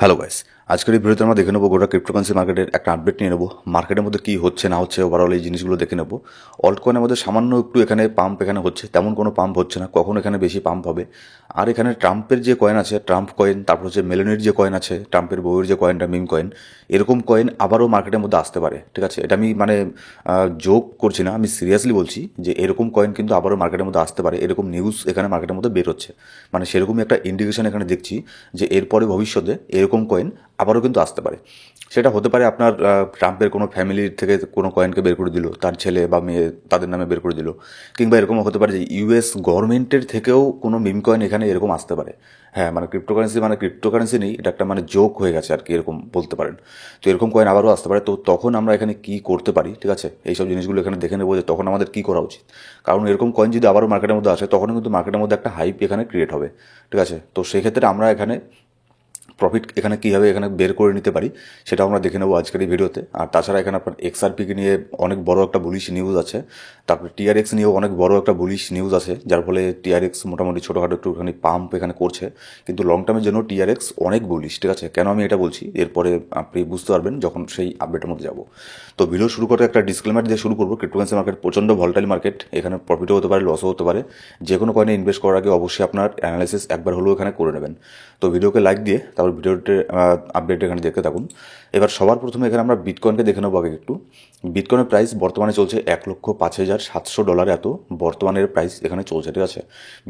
Hello guys, আজকের এই ভিডিওতে আমরা দেখে নেবো গোটা ক্রিপ্টোকারেন্সি মার্কেটের একটা আপডেট নিয়ে নেবো। মার্কেটের মধ্যে কী হচ্ছে না হচ্ছে ওভারঅল এই জিনিসগুলো দেখে নেবো। অল্ট কয়েনের মধ্যে সামান্য একটু এখানে পাম্প এখানে হচ্ছে, তেমন কোনো পাম্প হচ্ছে না, কখন এখানে বেশি পাম্প হবে। আর এখানে ট্রাম্পের যে কয়েন আছে, ট্রাম্প কয়েন, তারপর হচ্ছে মেলোনির যে কয়েন আছে, ট্রাম্পের বউয়ের যে কয়েনটা মিম কয়েন, এরকম কয়েন আবারও মার্কেটের মধ্যে আসতে পারে। ঠিক আছে, এটা আমি মানে জোক করছি না, আমি সিরিয়াসলি বলছি যে এরকম কয়েন কিন্তু আবারও মার্কেটের মধ্যে আসতে পারে। এরকম নিউজ এখানে মার্কেটের মধ্যে বের হচ্ছে, মানে সেরকমই একটা ইন্ডিকেশন এখানে দেখছি যে এরপরে ভবিষ্যতে এরকম কয়েন আবারও কিন্তু আসতে পারে। সেটা হতে পারে আপনার ট্রাম্পের কোনো ফ্যামিলির থেকে কোনো কয়েনকে বের করে দিল, তার ছেলে বা মেয়ে তাদের নামে বের করে দিল, কিংবা এরকমও হতে পারে যে ইউএস গভর্নমেন্টের থেকেও কোনো মিম কয়েন এখানে এরকম আসতে পারে। হ্যাঁ, মানে ক্রিপ্টোকারেন্সি নেই, এটা একটা মানে জোক হয়ে গেছে আর কি, এরকম বলতে পারেন। তো এরকম কয়েন আবারও আসতে পারে। তো তখন আমরা এখানে কি করতে পারি, ঠিক আছে, এইসব জিনিসগুলো এখানে দেখে নেবো যে তখন আমাদের কী করা উচিত। কারণ এরকম কয়েন যদি আবারও মার্কেটের মধ্যে আসে, তখন কিন্তু মার্কেটের মধ্যে একটা হাইপ এখানে ক্রিয়েট হবে। ঠিক আছে, তো সেক্ষেত্রে আমরা এখানে প্রফিট এখানে কীভাবে এখানে বের করে নিতে পারি সেটাও আমরা দেখে নেবো আজকের এই ভিডিওতে। আর তাছাড়া এখানে আপনার এক্সআরপিকে নিয়ে অনেক বড় একটা বুলিশ নিউজ আছে, তারপরে টিআরএক্স নিয়েও অনেক বড় একটা বুলিশ নিউজ আছে, যার ফলে টিআরএক্স মোটামুটি ছোটোখাটো একটুখানি পাম্প এখানে করছে, কিন্তু লং টার্মের জন্য টিআরএক্স অনেক বুলিশ। ঠিক আছে, কেন আমি এটা বলছি এরপরে আপনি বুঝতে পারবেন যখন সেই আপডেটের মধ্যে যাব। তো ভিডিও শুরু করে একটা ডিসক্লেমার দিয়ে শুরু করবো। ক্রিপ্টোকারেন্সি মার্কেট প্রচণ্ড ভলটাইল মার্কেট, এখানে প্রফিটও হতে পারে, লসও হতে পারে। যে কোনো কয়েনে ইনভেস্ট করার আগে অবশ্যই আপনার অ্যানালাইসিস একবার হলেও এখানে করে নেবেন। তো ভিডিওকে লাইক দিয়ে তারপর ভিডিওতে আপডেট এখানে দেখতে থাকুন। এবার সবার প্রথমে এখানে আমরা বিটকয়েনকে দেখে নেবো আগে একটু। বিটকয়েনের প্রাইস বর্তমানে চলছে $1,05,700 এত বর্তমানের প্রাইস এখানে চলছে। ঠিক আছে,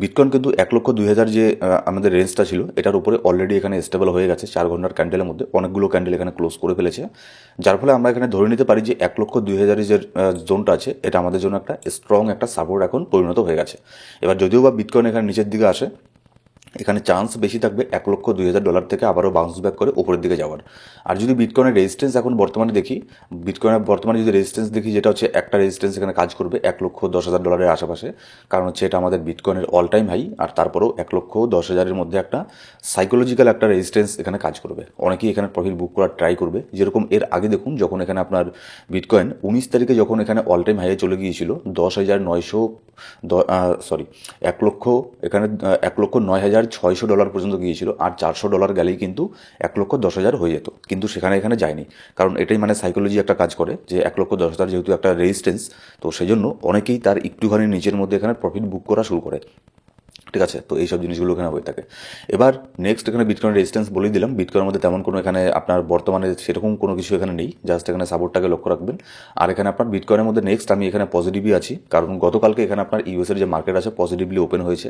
বিটকয়েন কিন্তু 1,02,000 যে আমাদের রেঞ্জটা ছিল এটার উপরে অলরেডি এখানে স্টেবল হয়ে গেছে। 4 ঘন্টার ক্যান্ডেলের মধ্যে অনেকগুলো ক্যান্ডেল এখানে ক্লোজ করে ফেলেছে, যার ফলে আমরা এখানে ধরে নিতে পারি যে 1,02,000 যে জোনটা আছে এটা আমাদের জন্য একটা স্ট্রং একটা সাপোর্ট এখন পরিণত হয়ে গেছে। এবার যদিও বা বিটকয়েন এখানে নিচের দিকে আসে, এখানে চান্স বেশি থাকবে $1,02,000 থেকে আবারও বাউন্স ব্যাক করে উপরের দিকে যাওয়ার। আর যদি বিটকয়েনের রেজিস্ট্যান্স এখন বর্তমানে দেখি, বিটকয়েনের বর্তমানে যদি রেজিস্ট্যান্স দেখি, যেটা হচ্ছে একটা রেজিস্ট্যান্স এখানে কাজ করবে $1,10,000 আশেপাশে, কারণ হচ্ছে এটা আমাদের বিটকয়েনের অল টাইম হাই। আর তারপরেও 1,10,000 মধ্যে একটা সাইকোলজিক্যাল একটা রেজিস্ট্যান্স এখানে কাজ করবে, অনেকেই এখানে প্রফিট বুক করার ট্রাই করবে। যেরকম এর আগে দেখুন, যখন এখানে আপনার বিটকয়েন 19 তারিখে যখন এখানে অল টাইম হাইয়ে চলে গিয়েছিল 10,900 সরি 1,00,000, এখানে $1,09,600 পর্যন্ত গিয়েছিল। আর $400 গেলেই কিন্তু 1,10,000 হয়ে যেত, কিন্তু সেখানে এখানে যায়নি। কারণ এটাই মানে সাইকোলজি একটা কাজ করে যে 1,10,000 যেহেতু একটা রেজিস্ট্যান্স, তো সেই জন্য অনেকেই তার একটুখানি নিচের মধ্যে এখানে প্রফিট বুক করা শুরু করে। ঠিক আছে, তো এইসব জিনিসগুলো এখানে হয়ে থাকে। এবার নেক্সট এখানে বিটকয়েন রেজিস্ট্যান্স বলেই দিলাম। বিটকয়েনের মধ্যে তেমন কোনো এখানে আপনার বর্তমানে সেরকম কোনো কিছু এখানে নেই, জাস্ট এখানে সাপোর্টটাকে লক্ষ্য রাখবেন। আর এখানে আপনার বিটকয়েনের মধ্যে নেক্সট আমি এখানে পজিটিভই আছি, কারণ গতকালকে এখানে আপনার ইউএসের যে মার্কেট আছে পজিটিভলি ওপেন হয়েছে,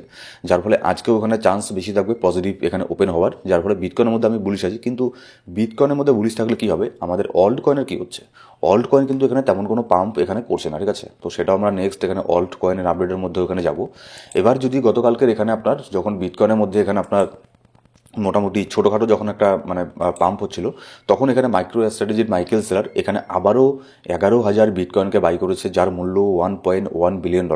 যার ফলে আজকেও এখানে চান্স বেশি থাকবে পজিটিভ এখানে ওপেন হওয়ার, যার ফলে বিটকয়েনের মধ্যে আমি বুলিশ আছি। কিন্তু বিটকয়েনের মধ্যে বুলিশ থাকলে কী হবে, আমাদের অল্ট কয়েনের কী হচ্ছে, অল্ট কয়েন কিন্তু এখানে তেমন কোনো পাম্প এখানে করছে না। ঠিক আছে, তো সেটাও আমরা নেক্সট এখানে অল্ট কয়েনের আপডেটের মধ্যে ওখানে যাব। এবার যদি গতকালকের এখানে আপনার যখন বিটকয়েনের মধ্যে এখানে আপনার মোটামুটি ছোটোখাটো যখন একটা মানে পাম্প হচ্ছিল, তখন এখানে মাইক্রো স্ট্র্যাটেজির মাইকেল সেলার এখানে আবারও 11,000 বিটকয়েনকে বাই করেছে, যার মূল্য $1.1 বিলিয়ন।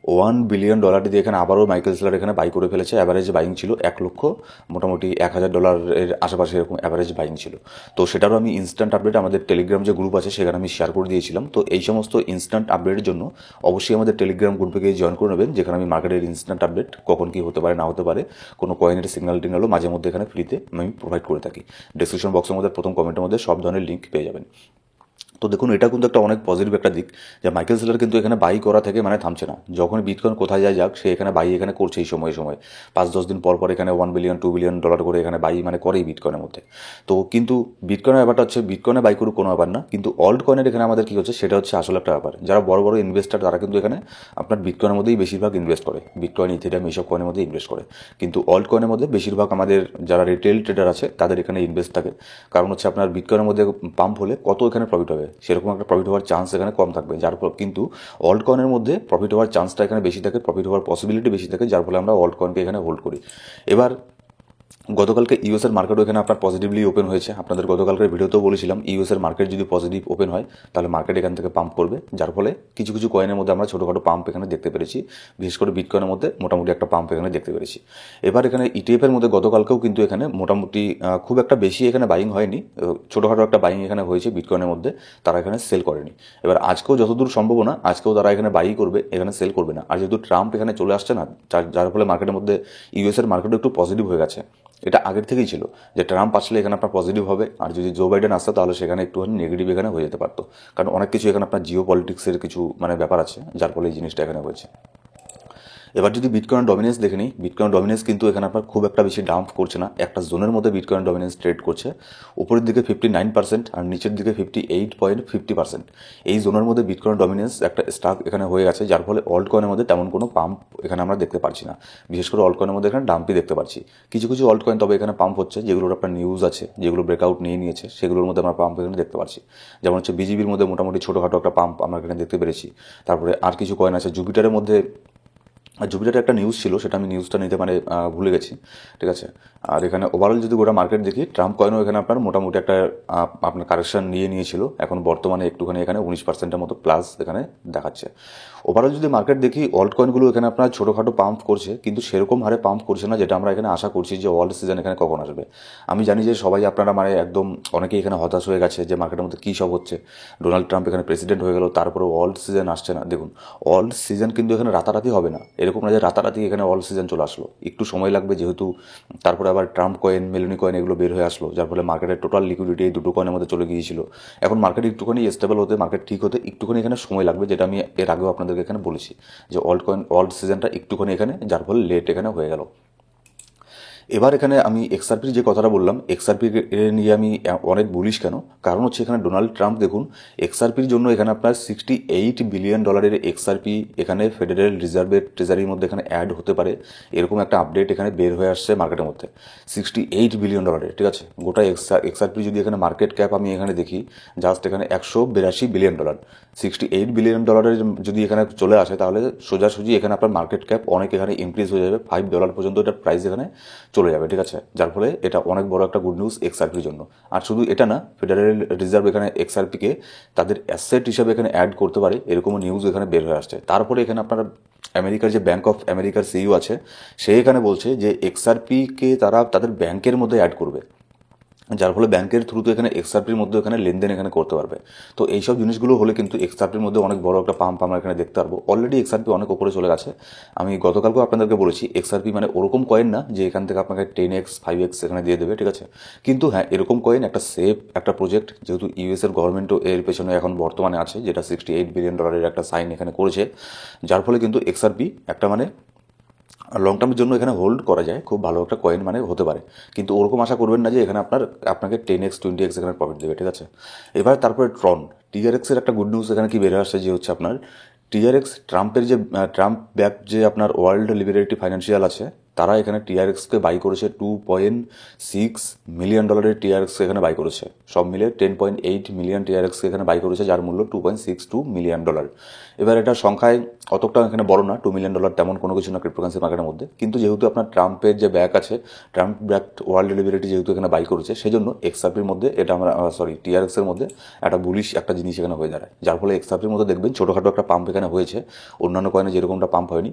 $1 বিলিয়ন দিয়ে এখানে আবারও মাইকেল সেলার এখানে বাই করে ফেলেছে। অ্যাভারেজ বাইং ছিল 1,00,000, মোটামুটি $1,000 আশেপাশে এরকম অ্যাভারেজ বাইং ছিল। তো সেটারও আমি ইনস্ট্যান্ট আপডেট আমাদের টেলিগ্রাম যে গ্রুপ আছে সেখানে আমি শেয়ার করে দিয়েছিলাম। তো এই সমস্ত ইনস্ট্যান্ট আপডেটের জন্য অবশ্যই আমাদের টেলিগ্রাম গ্রুপে গিয়ে জয়েন করে নেবেন, যেখানে আমি মার্কেটের ইনস্ট্যান্ট আপডেট কখন কী হতে পারে না হতে পারে, কোনো কয়েনের সিগন্যাল টিগন্যালও মাঝে মধ্যে এখানে ফ্রিতে আমি প্রোভাইড করে থাকি। ডিসক্রিপশন বক্সের মধ্যে প্রথম কমেন্টের মধ্যে সব ধরনের লিঙ্ক পেয়ে যাবেন। তো দেখুন, এটা কিন্তু একটা অনেক পজিটিভ একটা দিক যে মাইকেল সেলার কিন্তু এখানে বাই করা থেকে মানে থামছে না। যখন বিটকয়েন কোথায় যায় যাক, সে এখানে বাই এখানে করছে এই সময় 5-10 দিন পর পর এখানে $1 বিলিয়ন $2 বিলিয়ন করে এখানে বাই মানে করেই বিটকয়েনের মধ্যে। তো কিন্তু বিটকয়েনের ব্যাপারটা হচ্ছে বিটকয়েনে বাই করুক কোনো ব্যাপার না, কিন্তু অল্ট কয়েনের এখানে আমাদের কী হচ্ছে সেটা হচ্ছে আসলে একটা ব্যাপার। যারা বড় বড় ইনভেস্টার তারা কিন্তু এখানে আপনার বিটকয়েনের মধ্যেই বেশিরভাগ ইনভেস্ট করে, বিটকয়েন ইথেরিয়াম এইসব কয়েনের মধ্যে ইনভেস্ট করে। কিন্তু অল্ট কয়েনের মধ্যে বেশিরভাগ আমাদের যারা রিটেল ট্রেডার আছে তাদের এখানে ইনভেস্ট থাকে। কারণ হচ্ছে আপনার বিটকয়েনের মধ্যে পাম্প হলে কত এখানে প্রফিট হবে, সেরকম একটা প্রফিট হওয়ার চান্স এখানে কম থাকবে, যার ফলে কিন্তু অল্ট কয়েনের মধ্যে প্রফিট হওয়ার চান্সটা এখানে বেশি থাকে, প্রফিট হওয়ার পসিবিলিটি বেশি থাকে, যার ফলে আমরা অল্ট কয়েনকে এখানে হোল্ড করি। এবার গতকালকে ইউএসের মার্কেটও এখানে আপনার পজিটিভলি ওপেন হয়েছে। আপনাদের গতকালকের ভিডিওতেও বলেছিলাম ইউএসের মার্কেট যদি পজিটিভ ওপেন হয় তাহলে মার্কেট এখান থেকে পাম্প করবে, যার ফলে কিছু কিছু কয়েনের মধ্যে আমরা ছোটোখাটো পাম্প এখানে দেখতে পেরেছি। বিশেষ করে বিটকয়েনের মধ্যে মোটামুটি একটা পাম্প এখানে দেখতে পেরেছি। এবার এখানে ইটিএফের মধ্যে গতকালকেও কিন্তু এখানে মোটামুটি খুব একটা বেশি এখানে বাইং হয়নি, ছোটোখাটো একটা বাইং এখানে হয়েছে বিটকয়েনের মধ্যে, তারা এখানে সেল করেনি। এবার আজকেও যতদূর সম্ভাবনা আজকেও তারা এখানে বাই করবে, এখানে সেল করবে না। আর যেহেতু ট্রাম্প এখানে চলে আসছে না, যার ফলে মার্কেটের মধ্যে ইউএসের মার্কেটও একটু পজিটিভ হয়ে গেছে। এটা আগের থেকেই ছিল যে ট্রাম্প আসলে এখানে আপনার পজিটিভ হবে, আর যদি জো বাইডেন আসতো তাহলে সেখানে একটুখানি নেগেটিভ এখানে হয়ে যেতে পারতো, কারণ অনেক কিছু এখানে আপনার জিও পলিটিক্সের কিছু মানে ব্যাপার আছে, যার ফলে এই জিনিসটা এখানে হয়েছে। এবার যদি বিটকয়েন ডমিনেন্স দেখে নিই, বিটকয়েন ডমিনেন্স কিন্তু এখানে আপনার খুব একটা বেশি ডাম্প করছে না, একটা জোনের মধ্যে বিটকয়েন ডমিনেন্স ট্রেড করছে। উপরের দিকে 59% আর নিচের দিকে 58.50%। এই জোনের মধ্যে বিটকয়েন ডমিনেন্স একটা স্টাক এখানে হয়ে গেছে, যার ফলে অল্ট কয়েনের মধ্যে তেমন কোনো পাম্প এখানে আমরা দেখতে পাচ্ছি না। বিশেষ করে অল্ট কয়েনের মধ্যে এখানে ডাম্পই দেখতে পাচ্ছি। কিছু কিছু অল্ট কয়েন তবে এখানে পাম্প হচ্ছে, যেগুলোর আপনার নিউজ আছে, যেগুলো ব্রেকআউট নিয়ে নিয়েছে, সেগুলোর মধ্যে আমরা পাম্প এখানে দেখতে পাচ্ছি। যেমন হচ্ছে বিজিবির মধ্যে মোটামুটি ছোটোখাটো একটা পাম্প আমরা এখানে দেখতে পেরেছি। তারপরে আর কিছু কয়েন আছে জুপিটারের মধ্যে, আর জুপিটারে একটা নিউজ ছিল, সেটা আমি নিউজটা নিতে মানে ভুলে গেছি, ঠিক আছে। আর এখানে ওভারঅল যদি গোটা মার্কেট দেখি, ট্রাম্প কয়েনও এখানে আপনার মোটামুটি একটা আপনার কারেকশন নিয়েছিল, এখন বর্তমানে একটুখানি এখানে 19%-এর মতো প্লাস এখানে দেখাচ্ছে। ওভারঅল যদি মার্কেট দেখি, অল্ট কয়েনগুলো এখানে আপনার ছোটোখাটো পাম্প করছে, কিন্তু সেরকম হারে পাম্প করছে না যেটা আমরা এখানে আশা করছি যে ওয়ার্ল্ড সিজন এখানে কখন আসবে। আমি জানি যে সবাই আপনারা মানে একদম অনেকেই এখানে হতাশ হয়ে গেছে যে মার্কেটের মধ্যে কী সব হচ্ছে, ডোনাল্ড ট্রাম্প এখানে প্রেসিডেন্ট হয়ে গেল, তারপরে ওয়ার্ল্ড সিজন আসছে না। দেখুন, ওয়ার্ল্ড সিজন কিন্তু এখানে রাতারাতি হবে না, এরকম না যে রাতারাতি এখানে ওয়ার্ল্ড সিজন চলে আসলো, একটু সময় লাগবে, যেহেতু তারপরে আবার ট্রাম্প কয়েন, মেলোনি কয়েন এগুলো বের হয়ে আসলো, যার ফলে মার্কেটের টোটাল লিকুইডিটি এই দুটো কয়েনের মধ্যে চলে গিয়েছিল। এখন মার্কেট একটুখানি স্টেবল হতে, মার্কেট ঠিক হতে একটুখানি এখানে সময় লাগবে, যেটা আমি এর আগেও আপনাদেরকে এখানে বলেছি যে অল্ট কয়েন ওয়ার্ল্ড সিজনটা একটুখানি এখানে, যার ফলে লেট এখানে হয়ে গেল। এবার এখানে আমি এক্সআরপির যে কথাটা বললাম, এক্সআরপি নিয়ে আমি অনেক বুলিশ কেন, কারণ হচ্ছে এখানে ডোনাল্ড ট্রাম্প দেখুন এক্সআরপির জন্য এখানে আপনার $68 বিলিয়ন এক্সআরপি এখানে ফেডারেল রিজার্ভের ট্রেজারির মধ্যে এখানে অ্যাড হতে পারে, এরকম একটা আপডেট এখানে বের হয়ে আসছে মার্কেটের মধ্যে। $68 বিলিয়ন, ঠিক আছে। গোটা এক্সআরপি যদি এখানে মার্কেট ক্যাপ আমি এখানে দেখি, জাস্ট এখানে $182 বিলিয়ন। $68 বিলিয়ন যদি এখানে চলে আসে, তাহলে সোজাসুজি এখানে আপনার মার্কেট ক্যাপ অনেক এখানে ইনক্রিজ হয়ে যাবে, $5 পর্যন্ত এটার প্রাইস এখানে চলে যাবে, ঠিক আছে। যার ফলে এটা অনেক বড় একটা গুড নিউজ এক্সআরপির জন্য। আর শুধু এটা না, ফেডারেল রিজার্ভ এখানে এক্সআরপিকে তাদের অ্যাসেট হিসাবে এখানে অ্যাড করতে পারে, এরকম নিউজ এখানে বের হয়ে আসছে। তারপরে এখানে আপনার আমেরিকার যে ব্যাংক অফ আমেরিকার সিইও আছে, সে এখানে বলছে যে এক্সআরপিকে তারা তাদের ব্যাংকের মধ্যে অ্যাড করবে, যার ফলে ব্যাংকের থ্রুতে এখানে এক্সআরপির মধ্যে এখানে লেনদেন এখানে করতে পারবে। তো এইসব জিনিসগুলো হলে কিন্তু এক্সআরপির মধ্যে অনেক বড় একটা পাম্প আমরা এখানে দেখতে পারবো। অলরেডি এক্সআরপি অনেক উপরে চলে গেছে। আমি গতকালকেও আপনাদেরকে বলেছি এক্সআরপি মানে ওরকম কয়েন না যে এখান থেকে আপনাকে 10x 5x এখানে দিয়ে দেবে, ঠিক আছে। কিন্তু হ্যাঁ, এরকম কয়েন একটা সেফ একটা প্রজেক্ট, যেহেতু ইউএস এর গভর্নমেন্টও এর পেছনে এখন বর্তমানে আছে, যেটা $68 বিলিয়ন একটা সাইন এখানে করেছে, যার ফলে কিন্তু এক্সআরপি একটা মানে লং টার্মের জন্য এখানে হোল্ড করা যায়, খুব ভালো একটা কয়েন মানে হতে পারে। কিন্তু ওরকম আশা করবেন না যে এখানে আপনাকে 10x 20x এখানে প্রফিট দেবে, ঠিক আছে। এবার তারপরে টিআরএক্সের একটা গুড নিউজ এখানে কি বের আসছে, যে হচ্ছে আপনার টিআরএক্স ট্রাম্পের যে ট্রাম্প ব্যাক যে আপনার ওয়ার্ল্ড লিবারেটি ফাইন্যান্সিয়াল আছে, তারা এখানে টিআরএক্সকে বাই করেছে $2.6 মিলিয়ন টিআরএক্স এখানে বাই করেছে, সব মিলে 10.8 মিলিয়ন টিআরএক্সকে এখানে বাই করেছে, যার মূল্য $2.62 মিলিয়ন। এবার এটা সংখ্যায় অতটা এখানে বড় না, $2 মিলিয়ন তেমন কোনো কিছু না ক্রিপ্টোকারেন্সি মার্কেটের মধ্যে, কিন্তু যেহেতু আপনার ট্রাম্পের যে ব্যাক আছে, ট্রাম্প ব্যাক ওয়ার্ল্ড লিবারেটি যেহেতু এখানে বাই করেছে, সেজন্য এক্সআরপির মধ্যে এটা আমরা টিআরএক্সের মধ্যে একটা বুলিশ একটা জিনিস এখানে হয়ে দাঁড়ায়, যার ফলে এক্সআরপির মধ্যে দেখবেন ছোটোখাটো একটা পাম্প এখানে হয়েছে, অন্যান্য কয়েনে যেরকমটা পাম্প হয়নি।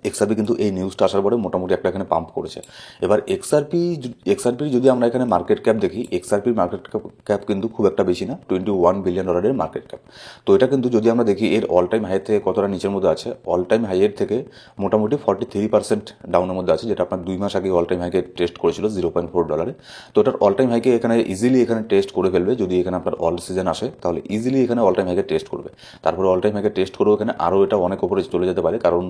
এক্সআরপি কিন্তু এই নিউজটা আসার পরে মোটামুটি একটা এখানে পাম্প করেছে। এবার এক্সআরপির যদি আমরা এখানে মার্কেট ক্যাপ দেখি, এক্সআরপির মার্কেট ক্যাপ কিন্তু খুব একটা বেশি না, $21 বিলিয়ন মার্কেট ক্যাপ। তো এটা কিন্তু যদি আমরা দেখি এর অল টাইম হাই থেকে কতটা নিচের মধ্যে আছে, অল টাইম হাইয়ের থেকে মোটামুটি 43% ডাউনের মধ্যে আছে, যেটা আপনার 2 মাস আগে অল টাইম হাইকে টেস্ট করেছিল $0.4। তো এটার অল টাইম হাইকে এখানে ইজিলি এখানে টেস্ট করে ফেলবে, যদি এখানে আপনার অল সিজন আসে তাহলে ইজিলি এখানে অল টাইম হাইকে টেস্ট করবে। তারপরে অল টাইম হাইকে টেস্ট করেও এখানে আরও এটা অনেক উপরে চলে যেতে পারে, কারণ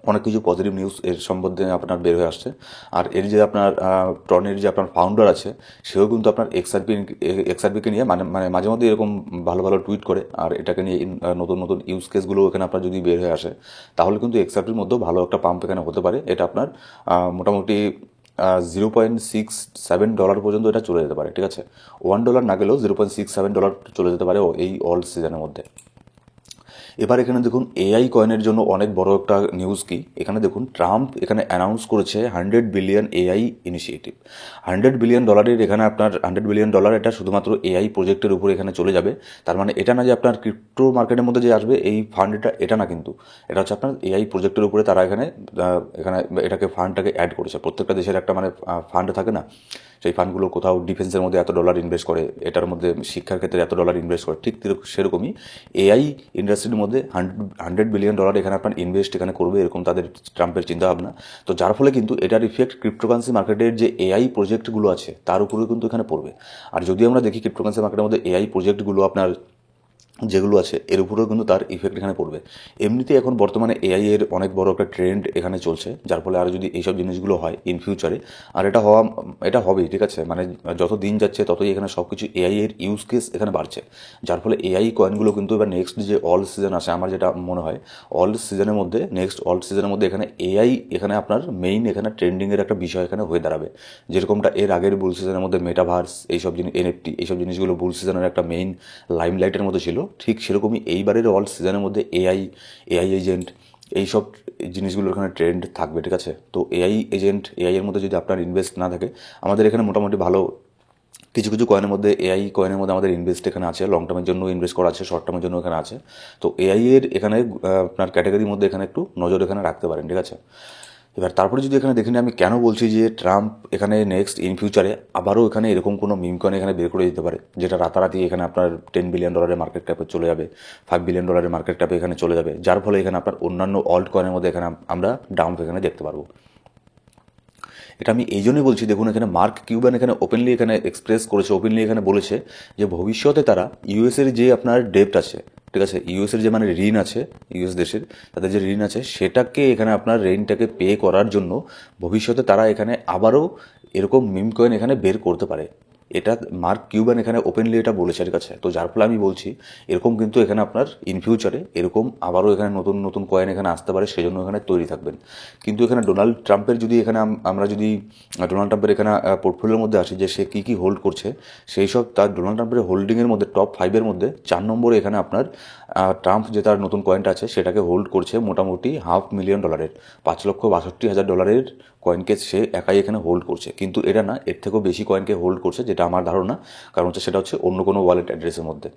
অনেক কিছু পজিটিভ নিউজ এর সম্বন্ধে আপনার বের হয়ে আসছে। আর এর যে আপনার টর্নের যে আপনার ফাউন্ডার আছে, সেও কিন্তু আপনার এক্সআরপিকে নিয়ে মানে মানে মাঝে মধ্যে এরকম ভালো ভালো টুইট করে, আর এটাকে নিয়ে নতুন নতুন ইউজ কেসগুলো এখানে আপনার যদি বের হয়ে আসে, তাহলে কিন্তু এক্সআরপির মধ্যেও ভালো একটা পাম্প এখানে হতে পারে। এটা আপনার মোটামুটি $0.67 পর্যন্ত এটা চলে যেতে পারে, ঠিক আছে। $1 না গেলেও $0.67 চলে যেতে পারে এই অল সিজনের মধ্যে। এবার এখানে দেখুন এআই কয়েনের জন্য অনেক বড় একটা নিউজ কি, এখানে দেখুন ট্রাম্প এখানে অ্যানাউন্স করেছে 100 বিলিয়ন এআই ইনিশিয়েটিভ। $100 বিলিয়ন এখানে আপনার $100 বিলিয়ন এটা শুধুমাত্র এআই প্রজেক্টের উপরে এখানে চলে যাবে। তার মানে এটা না যে আপনার ক্রিপ্টো মার্কেটের মধ্যে যে আসবে এই ফান্ডটা, এটা না, কিন্তু এটা হচ্ছে আপনার এআই প্রজেক্টের উপরে তারা এখানে এখানে এটাকে ফান্ডটাকে অ্যাড করেছে। প্রত্যেকটা দেশের একটা মানে ফান্ড থাকে না, সেই ফান্ডগুলো কোথাও ডিফেন্সের মধ্যে এত ডলার ইনভেস্ট করে, এটার মধ্যে শিক্ষার ক্ষেত্রে এত ডলার ইনভেস্ট করে, ঠিক সেরকমই এআই ইন্ডাস্ট্রির মধ্যে $100 বিলিয়ন এখানে আপনার ইনভেস্ট এখানে করবে, এরকম তাদের ট্রাম্পের চিন্তাভাবনা। তো যার ফলে কিন্তু এটার ইফেক্ট ক্রিপ্টোকারেন্সি মার্কেটের যে এআই প্রজেক্টগুলো আছে তার উপরেও কিন্তু এখানে পড়বে। আর যদি আমরা দেখি ক্রিপ্টোকারেন্সি মার্কেটের মধ্যে এআই প্রজেক্টগুলো আপনার যেগুলো আছে এর উপরেও কিন্তু তার ইফেক্ট এখানে পড়বে। এমনিতে এখন বর্তমানে এআই এর অনেক বড় একটা ট্রেন্ড এখানে চলছে, যার ফলে আরও যদি এইসব জিনিসগুলো হয় ইন ফিউচারে, আর এটা হবেই, ঠিক আছে, মানে যত দিন যাচ্ছে ততই এখানে সব কিছু এআই এর ইউজ কেস এখানে বাড়ছে, যার ফলে এআই কয়েনগুলো কিন্তু এবার নেক্সট যে অল্ট সিজন আসে, আমার যেটা মনে হয় অল্ট সিজনের মধ্যে এখানে এআই এখানে আপনার মেইন এখানে ট্রেন্ডিংয়ের একটা বিষয় এখানে হয়ে দাঁড়াবে। যেরকমটা এর আগের বুল সিজনের মধ্যে মেটাভার্স এইসব জিনিস, এনএফটি এইসব জিনিসগুলো বুল সিজনের একটা মেইন লাইমলাইটের মধ্যে ছিল, ঠিক সেরকমই এইবারের অল সিজনের মধ্যে এআই এজেন্ট এইসব জিনিসগুলোর এখানে ট্রেন্ড থাকবে, ঠিক আছে। তো এআই এর মধ্যে যদি আপনার ইনভেস্ট না থাকে, আমাদের এখানে মোটামুটি ভালো কিছু কিছু কয়েনের মধ্যে এআই কয়েনের মধ্যে আমাদের ইনভেস্ট এখানে আছে, লং টার্মের জন্য ইনভেস্ট করা আছে, শর্ট টার্মের জন্য এখানে আছে। তো এআই এর এখানে আপনার ক্যাটাগরির মধ্যে এখানে একটু নজর এখানে রাখতে পারেন, ঠিক আছে। এবার তারপরে যদি এখানে দেখে নিই, আমি কেন বলছি যে ট্রাম্প এখানে নেক্সট ইন ফিউচারে আবারও এখানে এরকম কোনো মিম কয়েন এখানে বের করে দিতে পারে, যেটা রাতারাতি এখানে আপনার $10 বিলিয়ন মার্কেট ক্যাপে চলে যাবে, $5 বিলিয়ন মার্কেট ক্যাপে এখানে চলে যাবে, যার ফলে এখানে আপনার অন্যান্য অল্ট কয়েনের মধ্যে এখানে আমরা ডাম্প এখানে দেখতে পারবো। এটা আমি এই জন্যই বলছি, দেখুন এখানে মার্ক কিউবান এখানে ওপেনলি এখানে এক্সপ্রেস করেছে, ওপেনলি এখানে বলেছে যে ভবিষ্যতে তারা ইউএসের যে আপনার ডেপ্ট আছে, ঠিক আছে, ইউএসের যে মানে ঋণ আছে, ইউএস দেশের তাদের যে ঋণ আছে সেটাকে এখানে আপনার ঋণটাকে পে করার জন্য ভবিষ্যতে তারা এখানে আবারও এরকম মিম কয়েন এখানে বের করতে পারে। এটা মার্ক কিউবান এখানে ওপেনলি এটা বলেছে, ঠিক আছে। তো যার ফলে আমি বলছি এরকম কিন্তু এখানে আপনার ইন ফিউচারে এরকম আবারও এখানে নতুন নতুন কয়েন এখানে আসতে পারে, সেজন্য এখানে তৈরি থাকবেন। কিন্তু এখানে ডোনাল্ড ট্রাম্পের যদি এখানে আমরা যদি ডোনাল্ড ট্রাম্পের এখানে পোর্টফোলিওর মধ্যে আসি যে সে কী কী হোল্ড করছে, সেই সব তার ডোনাল্ড ট্রাম্পের হোল্ডিংয়ের মধ্যে টপ 5-এর মধ্যে 4 নম্বরে এখানে আপনার ট্রাম্প যে তার নতুন কয়েনটা আছে সেটাকে হোল্ড করছে মোটামুটি $500,000 $5,62,000 কয়েনকে সে একাই এখানে হোল্ড করছে। কিন্তু এটা না, এর থেকেও বেশি কয়েনকে হোল্ড করছে, যেটা আমার ধারণা, কারণ সেটা হচ্ছে অন্য কোনো ওয়ালেট অ্যাড্রেসের মধ্যে।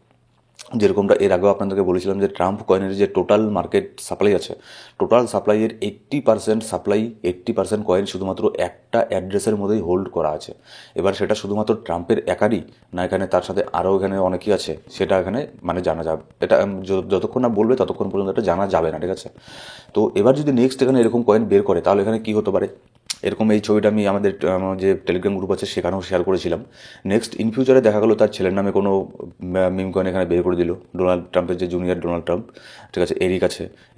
যেরকমটা এর আগেও আপনাদেরকে বলেছিলাম যে ট্রাম্প কয়েনের যে টোটাল মার্কেট সাপ্লাই আছে, টোটাল সাপ্লাইয়ের 80% কয়েন শুধুমাত্র একটা অ্যাড্রেসের মধ্যেই হোল্ড করা আছে। এবার সেটা শুধুমাত্র ট্রাম্পের একারই না, এখানে তার সাথে আরও এখানে অনেকেই আছে, সেটা এখানে মানে জানা যাবে, এটা যতক্ষণ না বলবে ততক্ষণ পর্যন্ত এটা জানা যাবে না, ঠিক আছে। তো এবার যদি নেক্সট এখানে এরকম কয়েন বের করে তাহলে এখানে কী হতে পারে, এরকম এই ছবিটা আমি আমাদের যে টেলিগ্রাম গ্রুপ আছে সেখানেও শেয়ার করেছিলাম। নেক্সট ইন ফিউচারে দেখা গেলো তার ছেলের নামে কোনো মিম কয়েন এখানে বের করে দিল, ডোনাল্ড ট্রাম্পের যে জুনিয়র ডোনাল্ড ট্রাম্প, ঠিক আছে,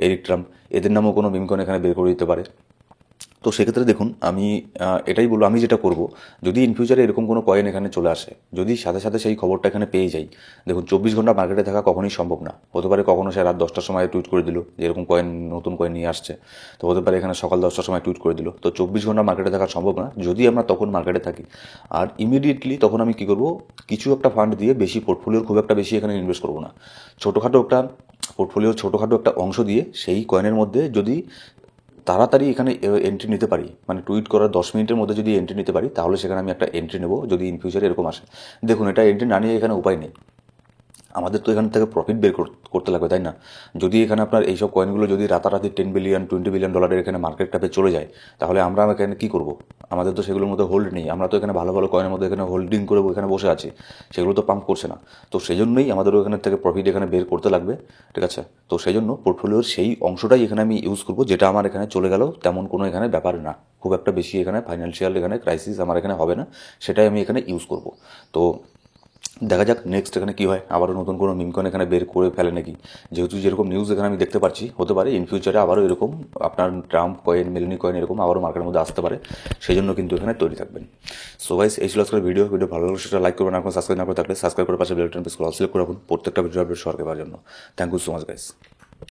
এরিক ট্রাম্প, এদের নামেও কোনো মিম কয়েন এখানে বের করে দিতে পারে। তো সেক্ষেত্রে দেখুন আমি এটাই বলবো, আমি যেটা করব, যদি ইন ফিউচারে এরকম কোনো কয়েন এখানে চলে আসে, যদি সাথে সাথে সেই খবরটা এখানে পেয়ে যাই, দেখুন 24 ঘন্টা মার্কেটে থাকা কখনোই সম্ভব না, হতে পারে কখনো সে রাত 10টার সময় টুইট করে দিল যে এরকম কয়েন নতুন কয়েন নিয়ে আসছে, তো হতে পারে এখানে সকাল 10টার সময় টুইট করে দিল, তো 24 ঘন্টা মার্কেটে থাকা সম্ভব না। যদি আমরা তখন মার্কেটে থাকি আর ইমিডিয়েটলি, তখন আমি কী করব, কিছু একটা ফান্ড দিয়ে, বেশি পোর্টফোলিওর খুব একটা বেশি এখানে ইনভেস্ট করবো না, ছোটোখাটো একটা অংশ দিয়ে সেই কয়েনের মধ্যে যদি তাড়াতাড়ি এখানে এন্ট্রি নিতে পারি, মানে টুইট করার 10 মিনিটের মধ্যে যদি এন্ট্রি নিতে পারি, তাহলে সেখানে আমি একটা এন্ট্রি নেব যদি ইন ফিউচারে এরকম আসে। দেখুন এটা এন্ট্রি না নিয়ে এখানে উপায় নেই, আমাদের তো এখান থেকে প্রফিট বের করতে লাগবে, তাই না। যদি এখানে আপনার এইসব কয়েনগুলো যদি রাতারাতি $10 বিলিয়ন $20 বিলিয়ন এখানে মার্কেট ক্যাপে চলে যায়, তাহলে আমরা এখানে কী করব, আমাদের তো সেগুলোর মধ্যে হোল্ড নেই, আমরা তো এখানে ভালো ভালো কয়েনের মধ্যে এখানে হোল্ডিং করে এখানে বসে আছি, সেগুলো তো পাম্প করছে না। তো সেই জন্যই আমাদেরও এখানে থেকে প্রফিট এখানে বের করতে লাগবে, ঠিক আছে। তো সেই জন্য পোর্টফোলিওর সেই অংশটাই এখানে আমি ইউজ করব যেটা আমার এখানে চলে গেল তেমন কোনো এখানে ব্যাপার না, খুব একটা বেশি এখানে ফাইন্যান্সিয়াল এখানে ক্রাইসিস আমার এখানে হবে না, সেটাই আমি এখানে ইউজ করব। তো দেখা যাক নেক্সট এখানে কী হয়, আবারও নতুন কোনো মিম কয়েন এখানে বের করে ফেলে নাকি, যেহেতু যেরকম নিউজ এখানে আমি দেখতে পাচ্ছি, হতে পারে ইন ফিউচারে আবারও এরকম আপনার ট্রাম্প কয়েন, মেলানি কয়েন এরকম আবারও মার্কেটের মধ্যে আসতে পারে, সেই জন্য কিন্তু এখানে তৈরি থাকবেন। সো গাইস, এই ছিল আজকের ভিডিও ভালো লাগলে সেটা লাইক করবেন, আপনার সাবস্ক্রাইব না করে থাকলে সাবস্ক্রাইব করে পাশে বেল আইকন প্রেস করে অল সিলেক্ট করে রাখুন প্রত্যেকটা ভিডিও আপডেট সরকার পাওয়ার জন্য। Thank you so much guys.